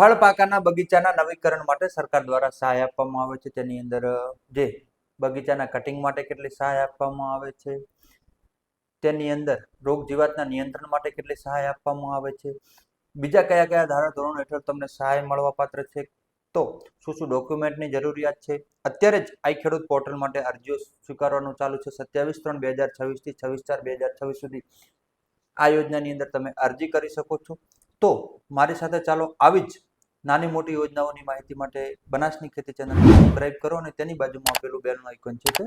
ફળ પાકાના બગીચાના નવીકરણ માટે સરકાર દ્વારા સહાય આપવામાં આવે છે. તેની અંદર જે બગીચાના કટિંગ માટે કેટલી સહાય આપવામાં આવે છે, તેની અંદર રોગ જીવાતના નિયંત્રણ માટે કેટલી સહાય આપવામાં આવે છે, બીજા કયા કયા ધારા ધોરણો હેઠળ તમને સહાય મળવા પાત્ર છે, તો શું શું ડોક્યુમેન્ટની જરૂરિયાત છે. અત્યારે જ આઈ ખેડૂત પોર્ટલ માટે અરજીઓ સ્વીકારવાનું ચાલુ છે. 27/3/2026 થી 26/4/2026 સુધી આ યોજનાની અંદર તમે અરજી કરી શકો છો. તો મારી સાથે ચાલો આવી જ નાની મોટી યોજનાઓની માહિતી માટે બનાસની ખેતી ચેનલ સબસ્ક્રાઇબ કરો અને તેની બાજુમાં આપેલું બેલનું આઇકોન છે તે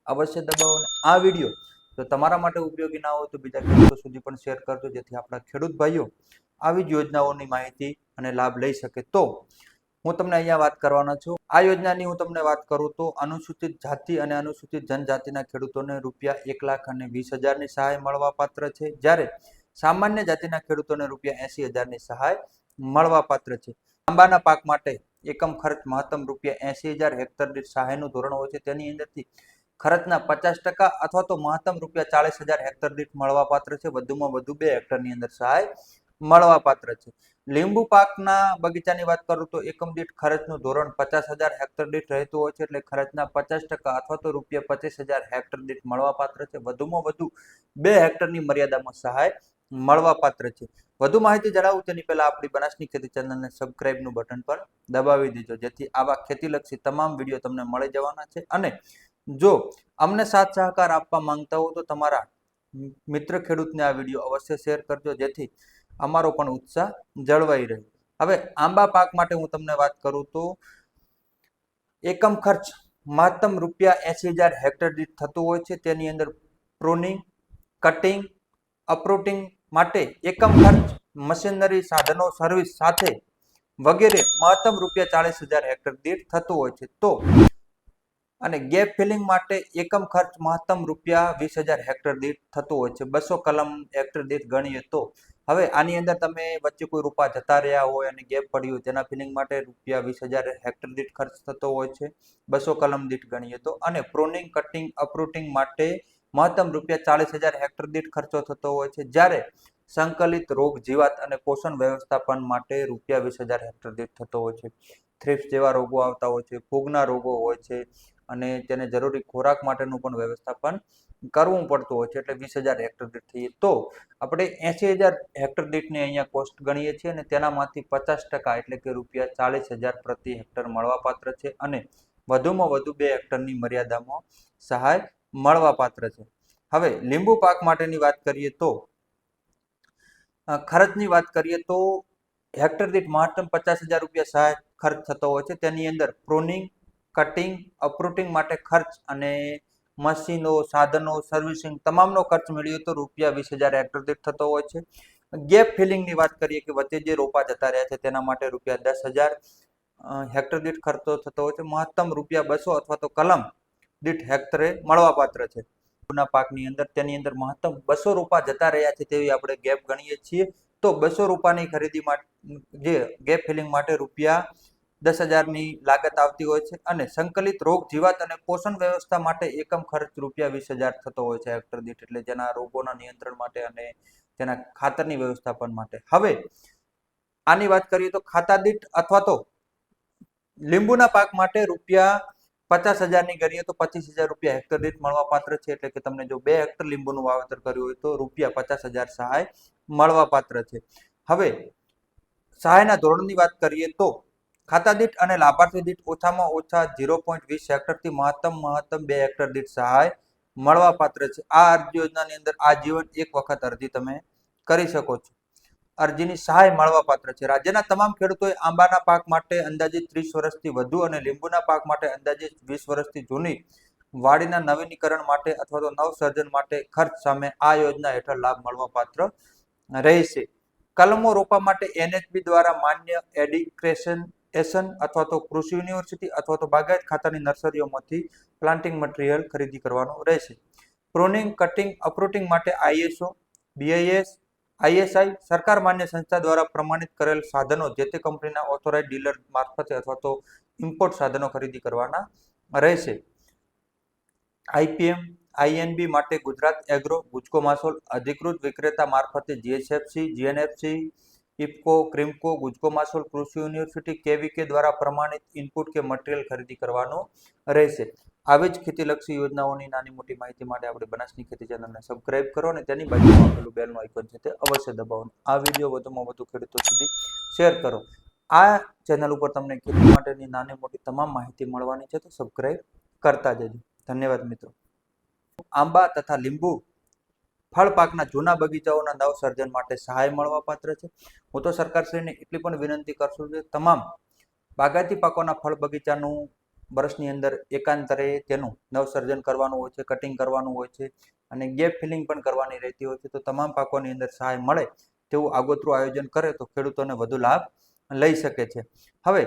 અવશ્ય દબાવો. અને આ વિડીયો જો તમારા માટે ઉપયોગી ના હોય તો બીજા ખેડૂતો સુધી પણ શેર કરજો, જેથી આપણા ખેડૂત ભાઈઓ આવી જ યોજનાઓની માહિતી અને લાભ લઈ શકે. તો હું તમને અહીંયા વાત કરવાનો છું. આ યોજનાની હું તમને વાત કરું તો અનુસૂચિત જાતિ અને અનુસૂચિત જનજાતિના ખેડૂતોને ₹1,20,000ની સહાય મળવા પાત્ર છે, જ્યારે સામાન્ય જાતિના ખેડૂતોને ₹80,000ની સહાય મળવા પાત્ર છે. આંબાના પાક માટે એકમ ખર્ચ મહત્તમ ₹80,000 હેક્ટર દીઠ સહાયનું ધોરણ હોય છે. તેની અંદરથી ખર્ચના 50% અથવા તો મહત્તમ ₹40,000 હેક્ટર દીઠ મળવા પાત્ર છે. વધુમાં વધુ 2 હેક્ટરની અંદર સહાય મળવા પાત્ર છે. લીંબુ પાકના બગીચાની વાત કરું તો એકમ દીઠ ખર્ચનું ધોરણ 50,000 હેક્ટર દીઠ રહેતું હોય છે, એટલે ખર્ચના 50% અથવા તો ₹25,000 હેક્ટર દીઠ મળવા પાત્ર છે. વધુમાં વધુ 2 હેક્ટરની મર્યાદામાં સહાય મળવા પાત્ર છે. વધુ માહિતી જણાવું તેની પહેલા આપણી બનાસની ખેતી ચેનલને સબસ્ક્રાઇબનું બટન પર દબાવી દેજો, જેથી આવા ખેતીલક્ષી તમામ વિડીયો તમને મળી જવાના છે. અને જો અમને સાથ સહકાર આપવા માંગતા હો તો તમારા મિત્ર ખેડૂતને આ વિડીયો અવશ્ય શેર કરજો, જેથી અમારો પણ ઉત્સાહ જળવાઈ રહે. હવે આંબા પાક માટે હું તમને વાત કરું તો એકમ ખર્ચ મહત્તમ ₹80,000 હેક્ટર દીઠ થતું હોય છે. તેની અંદર પ્રૂનિંગ, કટિંગ, અપ્રૂટિંગ માટે એકમ ખર્ચ મશીનરી, સાધનો, સર્વિસ સાથે વગેરે મહત્તમ ₹40,000 હેક્ટર દીઠ થતું હોય છે. તો અને ગેપ ફિલિંગ માટે એકમ ખર્ચ મહત્તમ ₹20,000 હેક્ટર દીઠ થતું હોય છે. 200 કલમ હેક્ટર દીઠ ગણીએ તો હવે આની અંદર તમે વચ્ચે કોઈ રૂપા જતા રહ્યા હોય અને ગેપ પડ્યું હોય, તેના ફિલિંગ માટે ₹20,000 હેક્ટર દીઠ ખર્ચ થતો હોય છે 200 કલમ દીઠ ગણીએ તો. અને પ્રૂનિંગ, કટિંગ, અપ્રૂટિંગ માટે મહત્તમ ₹40,000 હેક્ટર દીઠ ખર્ચો થતો હોય છે, જ્યારે સંકલિત રોગ જીવાત અને પોષણ વ્યવસ્થાપન માટે ₹20,000 હેક્ટર દીઠ થતો હોય છે. થ્રિપ્સ જેવા રોગો આવતા હોય છે, ફૂગના રોગો હોય છે અને તેને જરૂરી ખોરાક માટેનું પણ વ્યવસ્થાપન કરવું પડતું હોય છે, એટલે 20,000 હેક્ટર દીઠ થઈએ તો આપણે 80,000 હેક્ટર દીઠની અહીંયા કોસ્ટ ગણીએ છીએ અને તેનામાંથી 50% એટલે કે ₹40,000 પ્રતિ હેક્ટર મળવા પાત્ર છે. અને વધુમાં વધુ 2 હેક્ટરની મર્યાદામાં સહાય મળવા પાત્ર છે. હવે લીંબુ પાક માટેની વાત કરીએ તો ખર્ચની વાત કરીએ તો હેક્ટર દીઠ મહત્તમ ₹50,000 સહાય ખર્ચ થતો હોય છે. તેની અંદર પ્રૂનિંગ, કટિંગ, અપ્રૂટિંગ માટે ખર્ચ અને મશીનો, સાધનો, સર્વિસિંગ તમામનો ખર્ચ મેળવીએ તો ₹20,000 હેક્ટર દીઠ થતો હોય છે. ગેપ ફિલિંગની વાત કરીએ કે વચ્ચે જે રોપા જતા રહ્યા છે તેના માટે ₹10,000 હેક્ટર દીઠ ખર્ચો થતો હોય છે. મહત્તમ ₹200 અથવા તો કલમ દીઠ હેક્ટરે મળવા પાત્ર છે. પાકની અંદર તેની અંદર મહત્તમ 200 રૂપા જતા રહ્યા છે તેવી આપણે ગેપ ગણીએ છીએ. તો 200 રૂપાની ખરીદી માટે જે ગેપ ફિલિંગ માટે ₹10,000ની લાગત આવતી હોય છે. અને સંકલિત રોગ જીવાત અને પોષણ વ્યવસ્થા માટે એકમ ખર્ચ ₹20,000 થતો હોય છે હેક્ટર દીઠ, એટલે જેના રોગોના નિયંત્રણ માટે અને તેના ખાતરની વ્યવસ્થાપન માટે. હવે આની વાત કરીએ તો ખાતા દીઠ અથવા તો લીંબુના પાક માટે ₹50,000ની કરીએ તો ₹25,000 હેક્ટર દીઠ મળવા પાત્ર છે, એટલે કે તમને જો 2 હેક્ટર લીંબુનું વાવેતર કર્યું હોય તો ₹50,000 સહાય મળવા પાત્ર છે. હવે સહાયના ધોરણની વાત કરીએ તો ખાતા દીઠ અને લાભાર્થી દીઠ ઓછામાં ઓછા 0.20 હેક્ટરથી મહત્તમ 2 હેક્ટર દીઠ સહાય મળવા પાત્ર છે. આ અરજી યોજનાની અંદર આજીવન એક વખત અરજી તમે કરી શકો છો. અરજીની સહાય મળવા પાત્ર છે. રાજ્યના તમામ ખેડૂતોએ આંબાના પાક માટે અંદાજિત 30 વર્ષથી વધુ અને લીંબુના પાક માટે અંદાજિત 20 વર્ષથી જૂની વાડીના નવીનીકરણ માટે અથવા તો નવસર્જન માટે ખર્ચ સામે આ યોજના હેઠળ લાભ મળવા પાત્ર રહેશે. કલમો રોપવા માટે NHB દ્વારા માન્ય એડિક્રેશન અથવા તો કૃષિ યુનિવર્સિટી અથવા તો બાગાયત ખાતાની નર્સરીઓમાંથી પ્લાન્ટિંગ મટીરીયલ ખરીદી કરવાનું રહેશે. પ્રૂનિંગ, કટિંગ, અપ્રૂટિંગ માટે ISO, BIS, ISI સરકાર માન્ય સંસ્થા દ્વારા પ્રમાણિત કરેલ સાધનો જે તે કંપનીના ઓથોરાઇઝ ડીલર મારફતે અથવા તો ઇમ્પોર્ટ સાધનો ખરીદી કરવાના રહેશે. IPM, INB માટે ગુજરાત એગ્રો, ગુજકો માસોલ અધિકૃત વિક્રેતા મારફતે GSFC, GNFC, ઇફકો, ક્રિમકો, ગુજકો માસોલ, કૃષિ યુનિવર્સિટી, કેવીકે દ્વારા પ્રમાણિત ઇનપુટ કે મટીરિયલ ખરીદી કરવાનું રહેશે. આવી જ ખેતીલક્ષી યોજનાઓની નાની મોટી માહિતી માટે આપણે બનાસની ખેતી ચેનલને સબસ્ક્રાઇબ કરો અને તેની બાજુમાં આપેલું બેલનું આઇકોન છે તે અવશ્ય દબાવો. આ વિડીયો વધુમાં વધુ ખેડૂતો સુધી શેર કરો. આ ચેનલ ઉપર તમને ખેતી માટેની નાની મોટી તમામ માહિતી મળવાની છે, તો સબસ્ક્રાઇબ કરતા જજો. ધન્યવાદ મિત્રો. આંબા તથા લીંબુ ફળ પાકના જૂના બગીચાઓના નવ સર્જન માટે સહાય મળવા પાત્ર છે. હું તો સરકારશ્રીને એટલી પણ વિનંતી કરશું કે તમામ બાગાયતી પાકોના ફળ બગીચાનું વર્ષની અંદર એકાંતરે તેનું નવસર્જન કરવાનું હોય છે, કટિંગ કરવાનું હોય છે અને ગેપ ફિલિંગ પણ કરવાની રહેતી હોય છે. તો તમામ પાકોની અંદર સહાય મળે તેવું આગોતરું આયોજન કરે તો ખેડૂતોને વધુ લાભ લઈ શકે છે. હવે